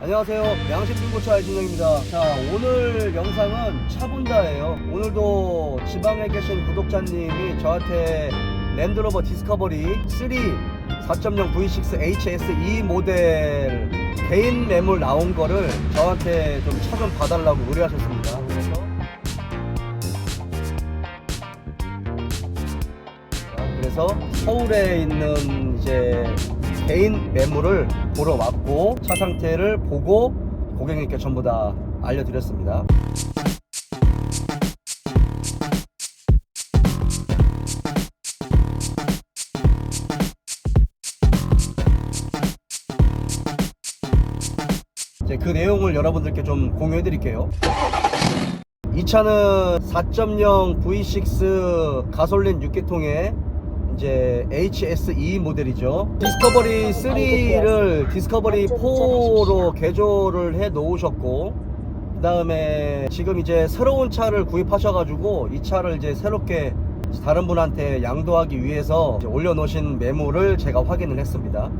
안녕하세요. 양식중고차 진영입니다. 자, 오늘 영상은 차분다예요. 오늘도 지방에 계신 구독자님이 저한테 랜드로버 디스커버리 3 4.0 V6 HS2 모델 개인 매물 나온 거를 저한테 좀 차 좀 봐달라고 의뢰하셨습니다. 그래서 서울에 있는 이제 개인 매물을 보러 왔고 차 상태를 보고 고객님께 전부 다 알려드렸습니다. 이제 그 내용을 여러분들께 좀 공유해 드릴게요. 이 차는 4.0 V6 가솔린 6기통의 이제 HS2 모델이죠. 디스커버리 3를 디스커버리 4로 개조를 해 놓으셨고, 그 다음에 지금 이제 새로운 차를 구입하셔가지고 이 차를 이제 새롭게 다른 분한테 양도하기 위해서 이제 올려놓으신 매물을 제가 확인을 했습니다.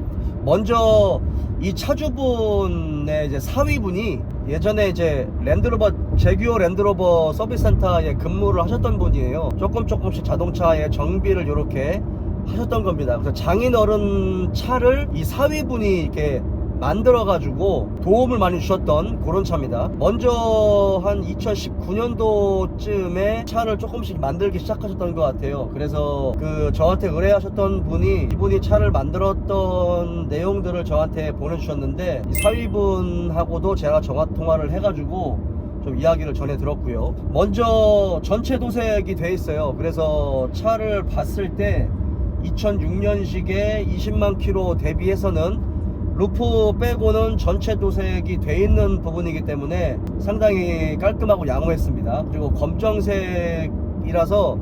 먼저 이 차주분의 이제 사위분이 예전에 이제 랜드로버 제규어 랜드로버 서비스 센터에 근무를 하셨던 분이에요. 조금씩 자동차의 정비를 이렇게 하셨던 겁니다. 그래서 장인어른 차를 이 사위분이 이렇게 만들어 가지고 도움을 많이 주셨던 그런 차입니다. 먼저 한 2019년도쯤에 차를 조금씩 만들기 시작하셨던 것 같아요. 그래서 그 저한테 의뢰하셨던 분이 이분이 차를 만들었던 내용들을 저한테 보내주셨는데, 이 사위분하고도 제가 전화 통화를 해가지고 좀 이야기를 전해 들었고요. 먼저 전체 도색이 돼 있어요. 그래서 차를 봤을 때 2006년식의 20만 킬로 대비해서는 루프 빼고는 전체 도색이 돼 있는 부분이기 때문에 상당히 깔끔하고 양호했습니다. 그리고 검정색이라서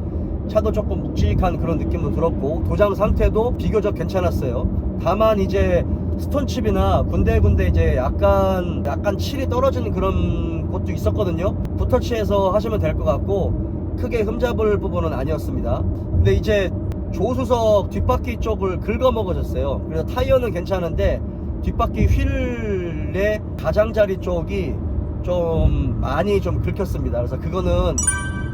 차도 조금 묵직한 그런 느낌도 들었고, 도장 상태도 비교적 괜찮았어요. 다만 이제 스톤칩이나 군데군데 이제 약간 칠이 떨어지는 그런 것도 있었거든요. 붓터치해서 하시면 될 것 같고 크게 흠잡을 부분은 아니었습니다. 근데 이제 조수석 뒷바퀴 쪽을 긁어먹어졌어요. 그래서 타이어는 괜찮은데 뒷바퀴 휠의 가장자리 쪽이 좀 많이 좀 긁혔습니다. 그래서 그거는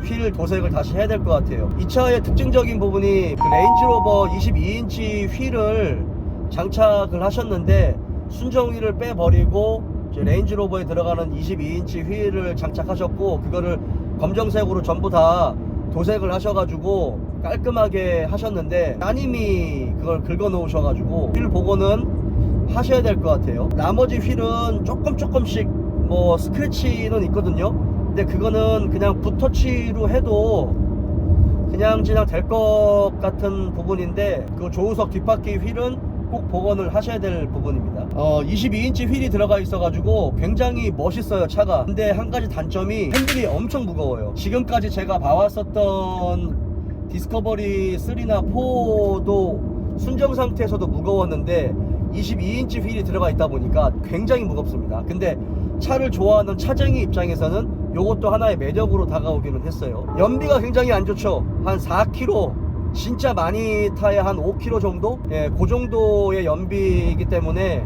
휠 도색을 다시 해야 될 것 같아요. 이 차의 특징적인 부분이 그 레인지로버 22인치 휠을 장착을 하셨는데 순정 휠을 빼버리고 레인지로버에 들어가는 22인치 휠을 장착하셨고, 그거를 검정색으로 전부 다 도색을 하셔가지고 깔끔하게 하셨는데 따님이 그걸 긁어 놓으셔가지고 휠 복원은 하셔야 될 것 같아요. 나머지 휠은 조금씩 뭐 스크래치는 있거든요. 근데 그거는 그냥 붓터치로 해도 그냥 될 것 같은 부분인데, 그 조우석 뒷바퀴 휠은 꼭 복원을 하셔야 될 부분입니다. 22인치 휠이 들어가 있어가지고 굉장히 멋있어요, 차가. 근데 한 가지 단점이 핸들이 엄청 무거워요. 지금까지 제가 봐왔었던 디스커버리 3나 4도 순정 상태에서도 무거웠는데 22인치 휠이 들어가 있다 보니까 굉장히 무겁습니다. 근데 차를 좋아하는 차쟁이 입장에서는 이것도 하나의 매력으로 다가오기는 했어요. 연비가 굉장히 안 좋죠. 한 4km, 진짜 많이 타야 한 5km 정도? 예, 그 정도의 연비이기 때문에,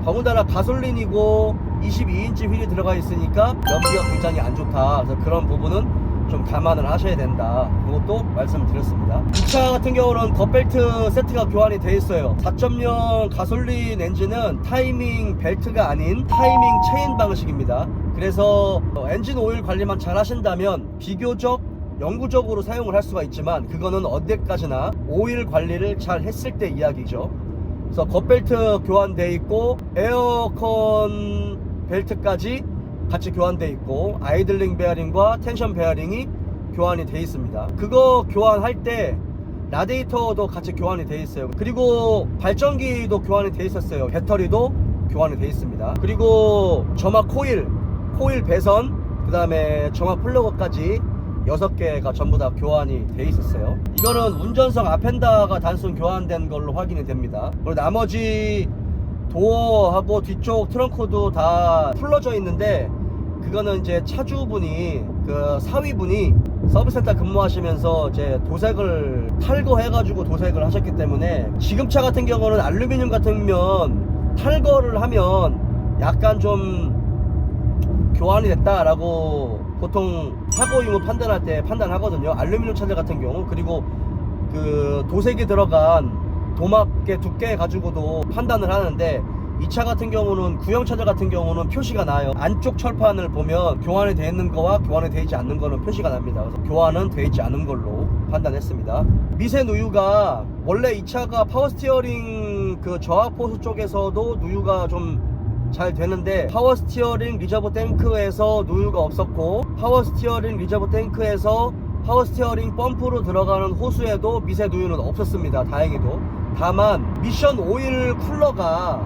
더군다나 가솔린이고 22인치 휠이 들어가 있으니까 연비가 굉장히 안 좋다. 그래서 그런 부분은 좀 감안을 하셔야 된다. 그것도 말씀을 드렸습니다. 이 차 같은 경우는 겉벨트 세트가 교환이 돼 있어요. 4.0 가솔린 엔진은 타이밍 벨트가 아닌 타이밍 체인 방식입니다. 그래서 엔진 오일 관리만 잘 하신다면 비교적 영구적으로 사용을 할 수가 있지만, 그거는 언제까지나 오일 관리를 잘 했을 때 이야기죠. 그래서 겉벨트 교환돼 있고 에어컨 벨트까지 같이 교환돼 있고, 아이들링 베어링과 텐션 베어링이 교환이 돼 있습니다. 그거 교환할 때 라디에이터도 같이 교환이 돼 있어요. 그리고 발전기도 교환이 돼 있었어요. 배터리도 교환이 돼 있습니다. 그리고 점화 코일 배선, 그 다음에 점화 플러그까지 6개가 전부 다 교환이 돼 있었어요. 이거는 운전석 앞엔다가 단순 교환된 걸로 확인이 됩니다. 그리고 나머지 도어하고 뒤쪽 트렁크도 다 풀러져 있는데, 그거는 이제 차주분이 그 사위분이 서비스센터 근무하시면서 이제 도색을 탈거해가지고 도색을 하셨기 때문에, 지금 차 같은 경우는 알루미늄 같으면 탈거를 하면 약간 좀 교환이 됐다라고 보통 사고 유무 판단할 때 판단하거든요. 알루미늄 차들 같은 경우, 그리고 그 도색이 들어간 도막의 두께 가지고도 판단을 하는데, 이 차 같은 경우는 구형 차들 같은 경우는 표시가 나요. 안쪽 철판을 보면 교환이 되어 있는 거와 교환이 되어 있지 않는 거는 표시가 납니다. 그래서 교환은 되어 있지 않은 걸로 판단했습니다. 미세 누유가 원래 이 차가 파워 스티어링 그 저하포수 쪽에서도 누유가 좀 잘 되는데, 파워 스티어링 리저브 탱크에서 누유가 없었고, 파워 스티어링 리저브 탱크에서 파워 스티어링 펌프로 들어가는 호수에도 미세 누유는 없었습니다. 다행히도. 다만 미션 오일 쿨러가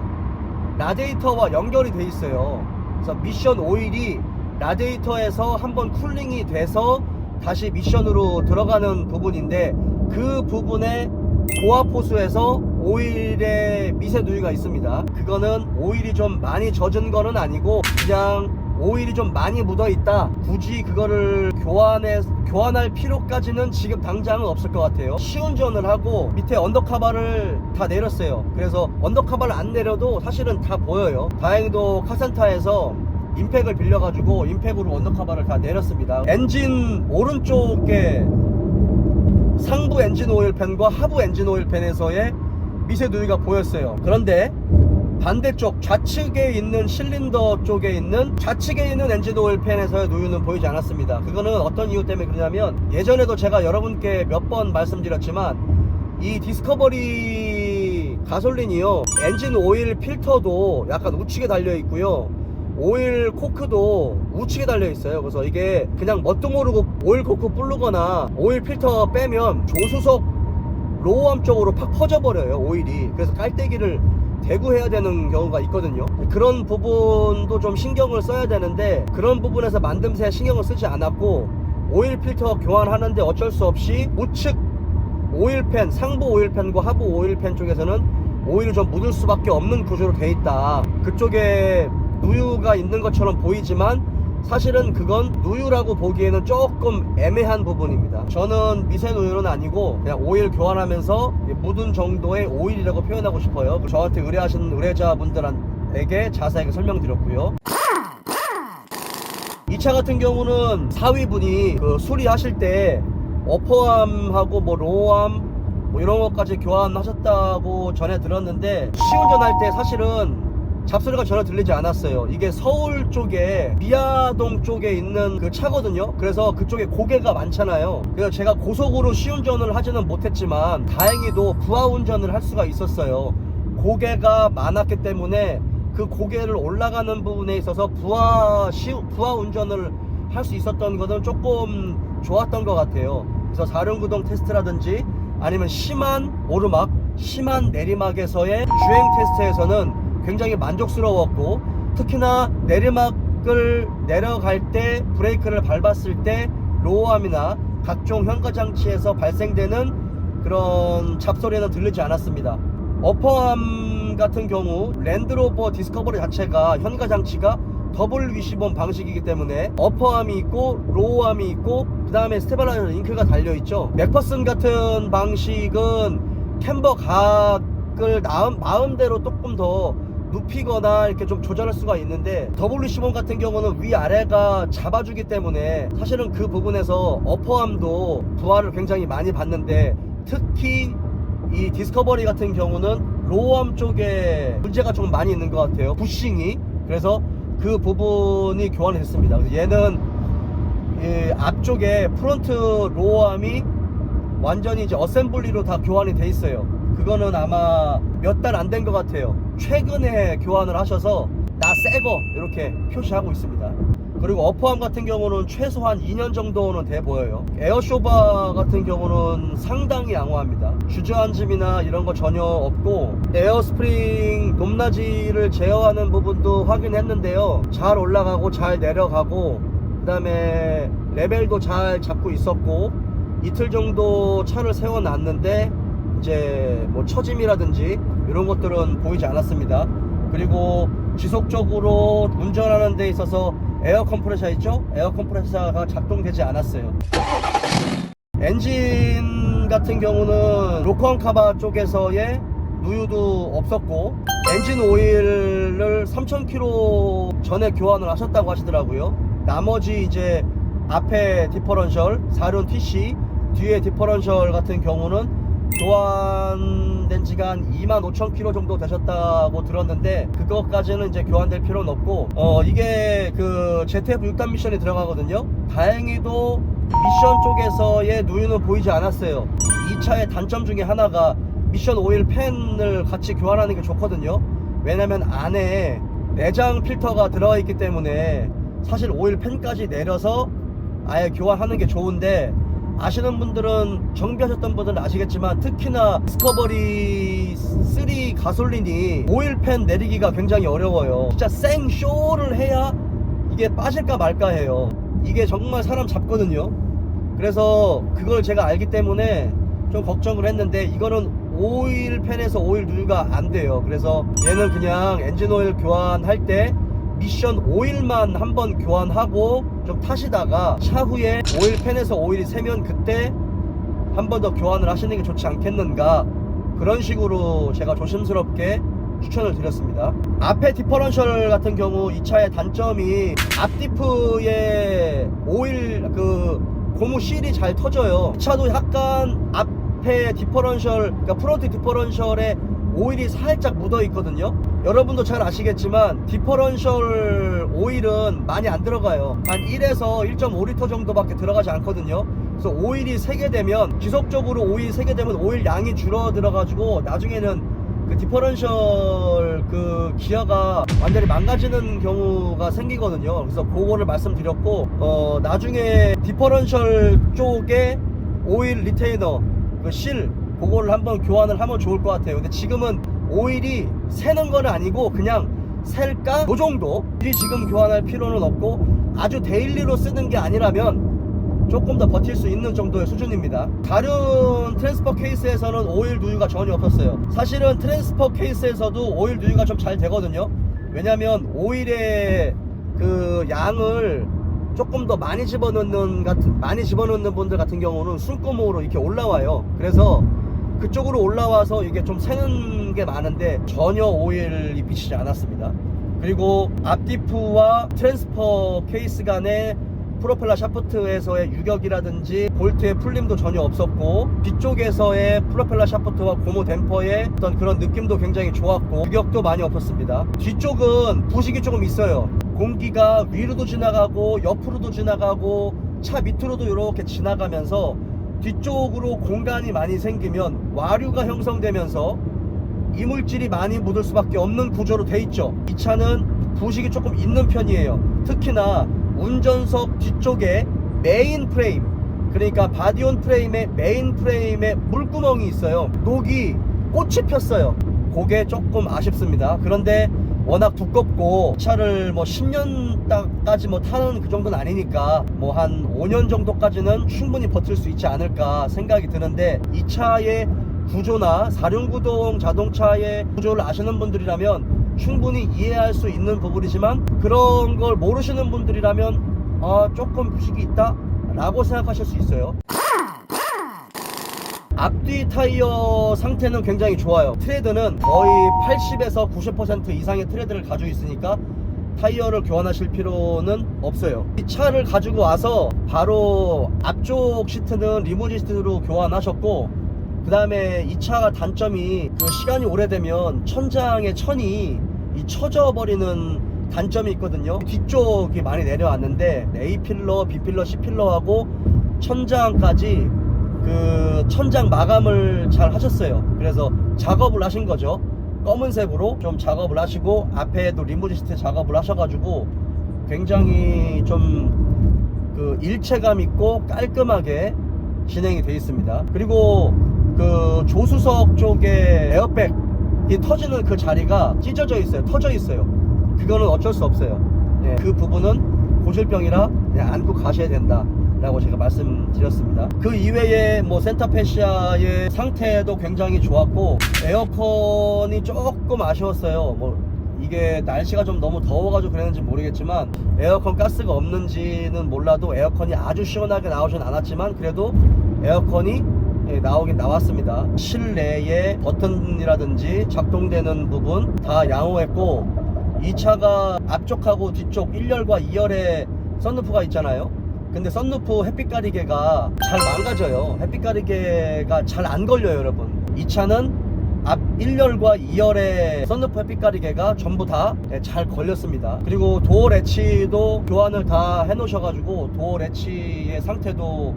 라디에이터와 연결이 돼 있어요. 그래서 미션 오일이 라디에이터에서 한번 쿨링이 돼서 다시 미션으로 들어가는 부분인데, 그 부분에 고압 호수에서 오일에 미세 누유가 있습니다. 그거는 오일이 좀 많이 젖은 거는 아니고 그냥 오일이 좀 많이 묻어 있다. 굳이 그거를 교환할 필요까지는 지금 당장은 없을 것 같아요. 시운전을 하고 밑에 언더카바를 다 내렸어요. 그래서 언더카바를 안 내려도 사실은 다 보여요. 다행히도 카센터에서 임팩을 빌려가지고 임팩으로 언더카바를 다 내렸습니다. 엔진 오른쪽에 상부 엔진 오일팬과 하부 엔진 오일팬에서의 미세 누유가 보였어요. 그런데 반대쪽 좌측에 있는 실린더 쪽에 있는 좌측에 있는 엔진 오일팬에서의 누유는 보이지 않았습니다. 그거는 어떤 이유 때문에 그러냐면, 예전에도 제가 여러분께 몇 번 말씀드렸지만 이 디스커버리 가솔린이요, 엔진 오일 필터도 약간 우측에 달려 있고요, 오일 코크도 우측에 달려 있어요. 그래서 이게 그냥 뭣도 모르고 오일 코크 부르거나 오일 필터 빼면 조수석 로우암 쪽으로 팍 퍼져버려요, 오일이. 그래서 깔때기를 대고 해야 되는 경우가 있거든요. 그런 부분도 좀 신경을 써야 되는데, 그런 부분에서 만듦새 신경을 쓰지 않았고, 오일 필터 교환하는데 어쩔 수 없이 우측 오일팬, 상부 오일팬과 하부 오일팬 쪽에서는 오일이 좀 묻을 수밖에 없는 구조로 돼 있다. 그쪽에 누유가 있는 것처럼 보이지만 사실은 그건 누유라고 보기에는 조금 애매한 부분입니다. 저는 미세 누유는 아니고 그냥 오일 교환하면서 묻은 정도의 오일이라고 표현하고 싶어요. 저한테 의뢰하신 의뢰자분들에게 자세하게 설명드렸고요. 이 차 같은 경우는 사위분이 그 수리하실 때 어퍼암하고 뭐 로우암 뭐 이런 것까지 교환하셨다고 전해 들었는데, 시운전할 때 사실은 잡소리가 전혀 들리지 않았어요. 이게 서울 쪽에 미아동 쪽에 있는 그 차거든요. 그래서 그쪽에 고개가 많잖아요. 그래서 제가 고속으로 시운전을 하지는 못했지만 다행히도 부하 운전을 할 수가 있었어요. 고개가 많았기 때문에 그 고개를 올라가는 부분에 있어서 부하 운전을 할 수 있었던 것은 조금 좋았던 것 같아요. 그래서 사륜구동 테스트라든지 아니면 심한 오르막, 심한 내리막에서의 주행 테스트에서는 굉장히 만족스러웠고, 특히나 내리막을 내려갈 때 브레이크를 밟았을 때 로우암이나 각종 현가장치에서 발생되는 그런 잡소리는 들리지 않았습니다. 어퍼암 같은 경우 랜드로버 디스커버리 자체가 현가장치가 더블 위시본 방식이기 때문에 어퍼암이 있고 로우암이 있고 그 다음에 스테빌라이저 링크가 달려있죠. 맥퍼슨 같은 방식은 캠버 각을 마음대로 조금 더 눕히거나 이렇게 좀 조절할 수가 있는데, WC1 같은 경우는 위아래가 잡아주기 때문에 사실은 그 부분에서 어퍼암도 부하를 굉장히 많이 받는데, 특히 이 디스커버리 같은 경우는 로우암 쪽에 문제가 좀 많이 있는 것 같아요, 부싱이. 그래서 그 부분이 교환이 됐습니다. 얘는 이 앞쪽에 프론트 로우암이 완전히 이제 어셈블리로 다 교환이 돼 있어요. 그거는 아마 몇 달 안 된 것 같아요. 최근에 교환을 하셔서 나 새거 이렇게 표시하고 있습니다. 그리고 어퍼암 같은 경우는 최소한 2년 정도는 돼 보여요. 에어쇼바 같은 경우는 상당히 양호합니다. 주저앉음이나 이런 거 전혀 없고, 에어스프링 높낮이를 제어하는 부분도 확인했는데요, 잘 올라가고 잘 내려가고, 그 다음에 레벨도 잘 잡고 있었고, 이틀 정도 차를 세워놨는데 이제 뭐 처짐이라든지 이런 것들은 보이지 않았습니다. 그리고 지속적으로 운전하는 데 있어서 에어 컴프레셔 있죠? 에어 컴프레셔가 작동되지 않았어요. 엔진 같은 경우는 로커원 카바 쪽에서의 누유도 없었고 엔진 오일을 3,000km 전에 교환을 하셨다고 하시더라고요. 나머지 이제 앞에 디퍼런셜 4륜 TC, 뒤에 디퍼런셜 같은 경우는 교환된 지가 한 25,000km 정도 되셨다고 들었는데 그것까지는 이제 교환될 필요는 없고 이게 그 ZF 6단 미션이 들어가거든요. 다행히도 미션 쪽에서의 누유는 보이지 않았어요. 이 차의 단점 중에 하나가 미션 오일 팬을 같이 교환하는 게 좋거든요. 왜냐면 안에 내장 필터가 들어가 있기 때문에 사실 오일 팬까지 내려서 아예 교환하는 게 좋은데, 아시는 분들은, 정비하셨던 분들은 아시겠지만 특히나 디스커버리 3 가솔린이 오일팬 내리기가 굉장히 어려워요. 진짜 생쇼를 해야 이게 빠질까 말까 해요. 이게 정말 사람 잡거든요. 그래서 그걸 제가 알기 때문에 좀 걱정을 했는데, 이거는 오일팬에서 오일 누유가 안 돼요. 그래서 얘는 그냥 엔진 오일 교환할 때 미션 오일만 한번 교환하고 좀 타시다가 차후에 오일팬에서 오일이 새면 그때 한 번 더 교환을 하시는 게 좋지 않겠는가, 그런 식으로 제가 조심스럽게 추천을 드렸습니다. 앞에 디퍼런셜 같은 경우 이 차의 단점이 앞디프의 오일 그 고무 실이 잘 터져요. 이 차도 약간 앞에 디퍼런셜, 그러니까 프론트 디퍼런셜에 오일이 살짝 묻어 있거든요. 여러분도 잘 아시겠지만 디퍼런셜 오일은 많이 안 들어가요. 한 1에서 1.5리터 정도밖에 들어가지 않거든요. 그래서 오일이 새게 되면, 지속적으로 오일이 새게 되면 오일 양이 줄어들어 가지고 나중에는 그 디퍼런셜 그 기어가 완전히 망가지는 경우가 생기거든요. 그래서 그거를 말씀드렸고, 나중에 디퍼런셜 쪽에 오일 리테이너 그 실, 그거를 한번 교환을 하면 좋을 것 같아요. 근데 지금은 오일이 새는 건 아니고 그냥 셀까? 그 정도. 지금 교환할 필요는 없고, 아주 데일리로 쓰는 게 아니라면 조금 더 버틸 수 있는 정도의 수준입니다. 다른 트랜스퍼 케이스에서는 오일 누유가 전혀 없었어요. 사실은 트랜스퍼 케이스에서도 오일 누유가 좀 잘 되거든요. 왜냐면 오일의 그 양을 조금 더 많이 집어넣는 분들 같은 경우는 숨구멍으로 이렇게 올라와요. 그래서 그쪽으로 올라와서 이게 좀 새는 게 많은데 전혀 오일이 비치지 않았습니다. 그리고 앞디프와 트랜스퍼 케이스 간의 프로펠러 샤프트에서의 유격이라든지 볼트의 풀림도 전혀 없었고, 뒤쪽에서의 프로펠러 샤프트와 고무 댐퍼의 어떤 그런 느낌도 굉장히 좋았고, 유격도 많이 없었습니다. 뒤쪽은 부식이 조금 있어요. 공기가 위로도 지나가고 옆으로도 지나가고 차 밑으로도 이렇게 지나가면서 뒤쪽으로 공간이 많이 생기면 와류가 형성되면서 이물질이 많이 묻을 수밖에 없는 구조로 돼 있죠. 이 차는 부식이 조금 있는 편이에요. 특히나 운전석 뒤쪽에 메인 프레임, 그러니까 바디온 프레임의 메인 프레임에 물구멍이 있어요. 녹이 꽃이 폈어요. 그게 조금 아쉽습니다. 그런데 워낙 두껍고 차를 뭐 10년까지 뭐 타는 그 정도는 아니니까 뭐 한 5년 정도까지는 충분히 버틸 수 있지 않을까 생각이 드는데, 이 차의 구조나 4륜구동 자동차의 구조를 아시는 분들이라면 충분히 이해할 수 있는 부분이지만, 그런 걸 모르시는 분들이라면 조금 부식이 있다 라고 생각하실 수 있어요. 앞뒤 타이어 상태는 굉장히 좋아요. 트레드는 거의 80에서 90% 이상의 트레드를 가지고 있으니까 타이어를 교환하실 필요는 없어요. 이 차를 가지고 와서 바로 앞쪽 시트는 리무진 시트로 교환하셨고, 그 다음에 이 차가 단점이 그 시간이 오래되면 천장의 천이 처져 버리는 단점이 있거든요. 뒤쪽이 많이 내려왔는데 A필러, B필러, C필러하고 천장까지 그 천장 마감을 잘 하셨어요. 그래서 작업을 하신 거죠. 검은색으로 좀 작업을 하시고, 앞에도 리무진 시트 작업을 하셔가지고 굉장히 좀 그 일체감 있고 깔끔하게 진행이 되어 있습니다. 그리고 그 조수석 쪽에 에어백이 터지는 그 자리가 찢어져 있어요. 터져 있어요. 그거는 어쩔 수 없어요. 네, 그 부분은 고질병이라 그냥 안고 가셔야 된다 라고 제가 말씀드렸습니다. 그 이외에 뭐 센터 패시아의 상태도 굉장히 좋았고, 에어컨이 조금 아쉬웠어요. 뭐 이게 날씨가 좀 너무 더워가지고 그랬는지 모르겠지만, 에어컨 가스가 없는지는 몰라도 에어컨이 아주 시원하게 나오진 않았지만 그래도 에어컨이 나오긴 나왔습니다. 실내의 버튼이라든지 작동되는 부분 다 양호했고, 이 차가 앞쪽하고 뒤쪽 1열과 2열에 썬루프가 있잖아요. 근데 썬루프 햇빛 가리개가 잘 망가져요. 햇빛 가리개가 잘 안 걸려요, 여러분. 이 차는 앞 1열과 2열의 썬루프 햇빛 가리개가 전부 다 잘 걸렸습니다. 그리고 도어 레치도 교환을 다 해 놓으셔가지고 도어 레치의 상태도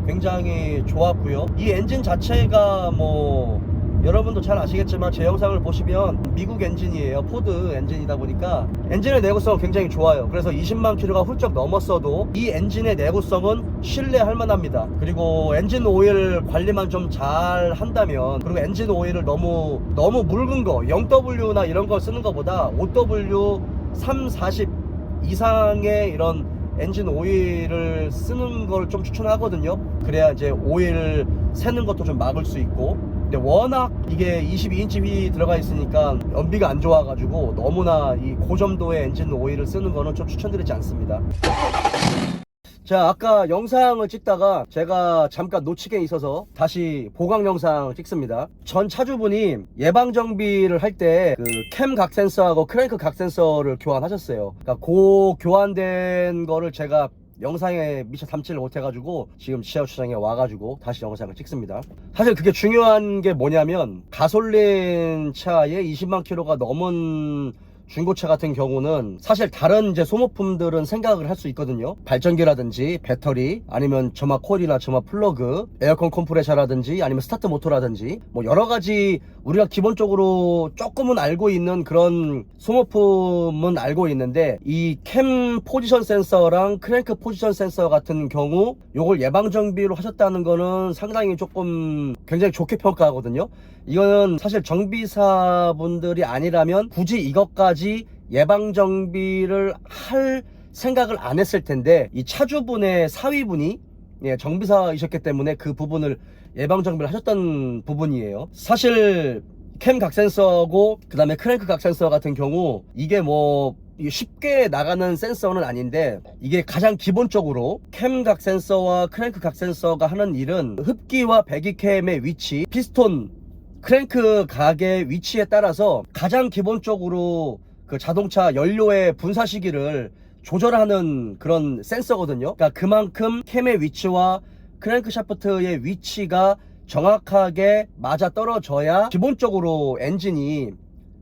굉장히 좋았고요. 이 엔진 자체가 뭐 여러분도 잘 아시겠지만 제 영상을 보시면 미국 엔진이에요. 포드 엔진이다 보니까 엔진의 내구성은 굉장히 좋아요. 그래서 20만 킬로가 훌쩍 넘었어도 이 엔진의 내구성은 신뢰할 만합니다. 그리고 엔진 오일 관리만 좀 잘 한다면, 그리고 엔진 오일을 너무 묽은 거 0W나 이런 거 쓰는 것보다 5W 3, 40 이상의 이런 엔진 오일을 쓰는 걸 좀 추천하거든요. 그래야 이제 오일 새는 것도 좀 막을 수 있고. 근데 워낙 이게 22인치 휠이 들어가 있으니까 연비가 안 좋아가지고 너무나 이 고점도의 엔진 오일을 쓰는 거는 좀 추천드리지 않습니다. 자, 아까 영상을 찍다가 제가 잠깐 놓치게 있어서 다시 보강 영상 찍습니다. 전 차주분이 예방정비를 할 때 그 캠 각 센서하고 크랭크 각 센서를 교환하셨어요. 그러니까 그 교환된 거를 제가 영상에 미처 담지를 못해가지고 지금 지하 주차장에 와가지고 다시 영상을 찍습니다. 사실 그게 중요한 게 뭐냐면, 가솔린 차에 20만 킬로가 넘은 중고차 같은 경우는 사실 다른 이제 소모품들은 생각을 할 수 있거든요. 발전기라든지 배터리, 아니면 점화 코일이나 점화 플러그, 에어컨 컴프레셔라든지 아니면 스타트 모터라든지 뭐 여러가지 우리가 기본적으로 조금은 알고 있는 그런 소모품은 알고 있는데, 이 캠 포지션 센서랑 크랭크 포지션 센서 같은 경우 요걸 예방정비로 하셨다는 거는 상당히 조금 굉장히 좋게 평가하거든요. 이거는 사실 정비사분들이 아니라면 굳이 이것까지 예방정비를 할 생각을 안 했을 텐데, 이 차주분의 사위분이 정비사이셨기 때문에 그 부분을 예방정비를 하셨던 부분이에요. 사실 캠 각센서고 그 다음에 크랭크 각센서 같은 경우 이게 뭐 쉽게 나가는 센서는 아닌데, 이게 가장 기본적으로 캠 각센서와 크랭크 각센서가 하는 일은 흡기와 배기캠의 위치, 피스톤 크랭크 각의 위치에 따라서 가장 기본적으로 그 자동차 연료의 분사 시기를 조절하는 그런 센서거든요. 그러니까 그만큼 캠의 위치와 크랭크 샤프트의 위치가 정확하게 맞아 떨어져야 기본적으로 엔진이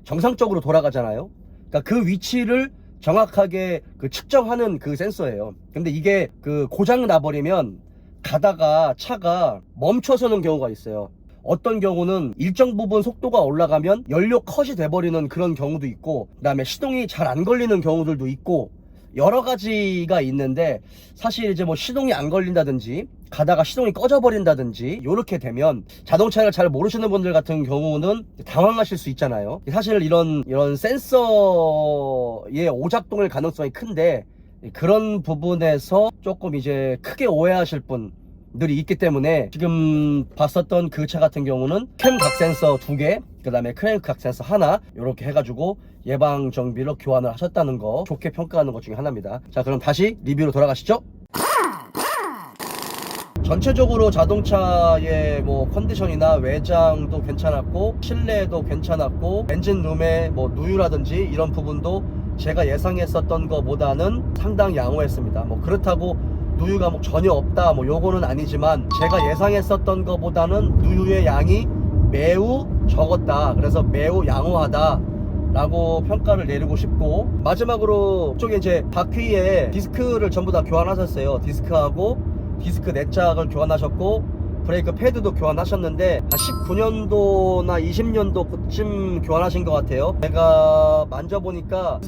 정상적으로 돌아가잖아요. 그러니까 그 위치를 정확하게 그 측정하는 그 센서예요. 근데 이게 그 고장 나버리면 가다가 차가 멈춰서는 경우가 있어요. 어떤 경우는 일정 부분 속도가 올라가면 연료 컷이 돼버리는 그런 경우도 있고, 그 다음에 시동이 잘 안 걸리는 경우들도 있고, 여러 가지가 있는데, 사실 이제 뭐 시동이 안 걸린다든지 가다가 시동이 꺼져 버린다든지 요렇게 되면 자동차를 잘 모르시는 분들 같은 경우는 당황하실 수 있잖아요. 사실 이런 센서의 오작동일 가능성이 큰데, 그런 부분에서 조금 이제 크게 오해하실 분들이 있기 때문에, 지금 봤었던 그 차 같은 경우는 캠 각 센서 2개, 그 다음에 크랭크 각 센서 하나, 이렇게 해가지고 예방 정비로 교환을 하셨다는 거 좋게 평가하는 것 중에 하나입니다. 자, 그럼 다시 리뷰로 돌아가시죠. 전체적으로 자동차의 뭐 컨디션이나 외장도 괜찮았고, 실내도 괜찮았고, 엔진룸의 뭐 누유라든지 이런 부분도 제가 예상했었던 것보다는 상당히 양호했습니다. 뭐 그렇다고 누유가 뭐 전혀 없다 뭐 요거는 아니지만, 제가 예상했었던 것보다는 누유의 양이 매우 적었다, 그래서 매우 양호하다 라고 평가를 내리고 싶고, 마지막으로 쪽에 이제 바퀴에 디스크를 전부 다 교환하셨어요. 디스크하고 디스크 넷짝을 교환하셨고, 브레이크 패드도 교환하셨는데 한 19년도나 20년도 그쯤 교환하신 것 같아요. 제가 만져보니까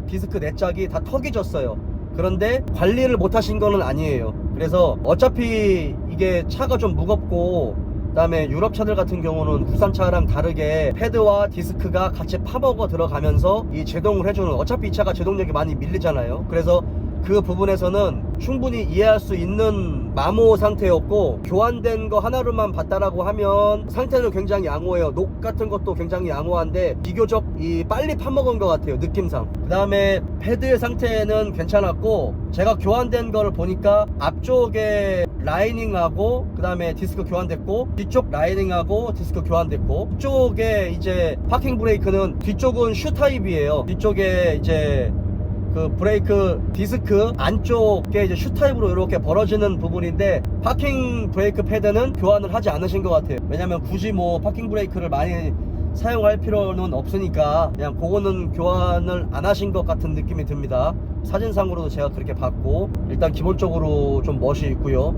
디스크 넷짝이 다 턱이 졌어요. 그런데 관리를 못 하신 거는 아니에요. 그래서 어차피 이게 차가 좀 무겁고, 그 다음에 유럽 차들 같은 경우는 국산차랑 다르게 패드와 디스크가 같이 파먹어 들어가면서 이 제동을 해주는, 어차피 이 차가 제동력이 많이 밀리잖아요. 그래서 그 부분에서는 충분히 이해할 수 있는 마모 상태였고, 교환된 거 하나로만 봤다라고 하면 상태는 굉장히 양호해요. 녹 같은 것도 굉장히 양호한데 비교적 빨리 파먹은 것 같아요, 느낌상. 그 다음에 패드의 상태는 괜찮았고, 제가 교환된 거를 보니까 앞쪽에 라이닝하고 그 다음에 디스크 교환됐고, 뒤쪽 라이닝하고 디스크 교환됐고, 쪽에 이제 파킹 브레이크는 뒤쪽은 슈 타입이에요. 뒤쪽에 이제 그 브레이크 디스크 안쪽에 이제 슈 타입으로 이렇게 벌어지는 부분인데, 파킹 브레이크 패드는 교환을 하지 않으신 것 같아요. 왜냐면 굳이 뭐 파킹 브레이크를 많이 사용할 필요는 없으니까 그냥 그거는 교환을 안 하신 것 같은 느낌이 듭니다. 사진상으로도 제가 그렇게 봤고, 일단 기본적으로 좀 멋이 있고요.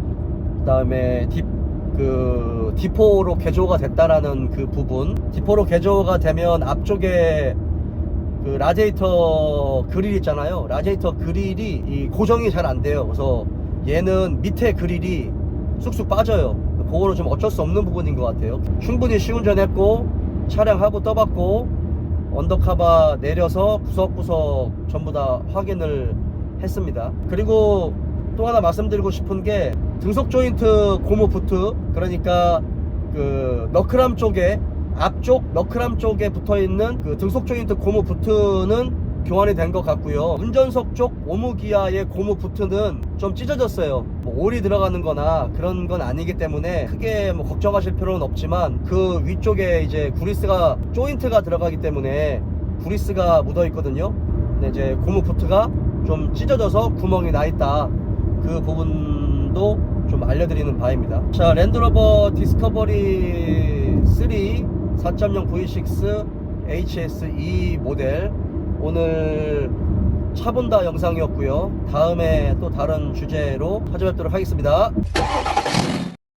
그 다음에 D4로 개조가 됐다라는 그 부분, D4로 개조가 되면 앞쪽에 그 라디에이터 그릴 있잖아요. 라디에이터 그릴이 고정이 잘 안 돼요. 그래서 얘는 밑에 그릴이 쑥쑥 빠져요. 그거는 좀 어쩔 수 없는 부분인 것 같아요. 충분히 시운전했고, 차량하고 떠봤고, 언더카바 내려서 구석구석 전부 다 확인을 했습니다. 그리고 또 하나 말씀드리고 싶은 게, 등속 조인트 고무 부트, 그러니까 그 너클암 쪽에, 앞쪽 너클암 쪽에 붙어있는 그 등속 조인트 고무 부트는 교환이 된 것 같고요. 운전석 쪽 오무기아의 고무 부트는 좀 찢어졌어요. 뭐 올이 들어가는 거나 그런 건 아니기 때문에 크게 뭐 걱정하실 필요는 없지만, 그 위쪽에 이제 구리스가, 조인트가 들어가기 때문에 구리스가 묻어 있거든요. 근데 이제 고무 부트가 좀 찢어져서 구멍이 나 있다. 그 부분도 좀 알려드리는 바입니다. 자, 랜드로버 디스커버리 3 4.0 V6 HS2 모델, 오늘 차본다 영상이었고요. 다음에 또 다른 주제로 찾아뵙도록 하겠습니다.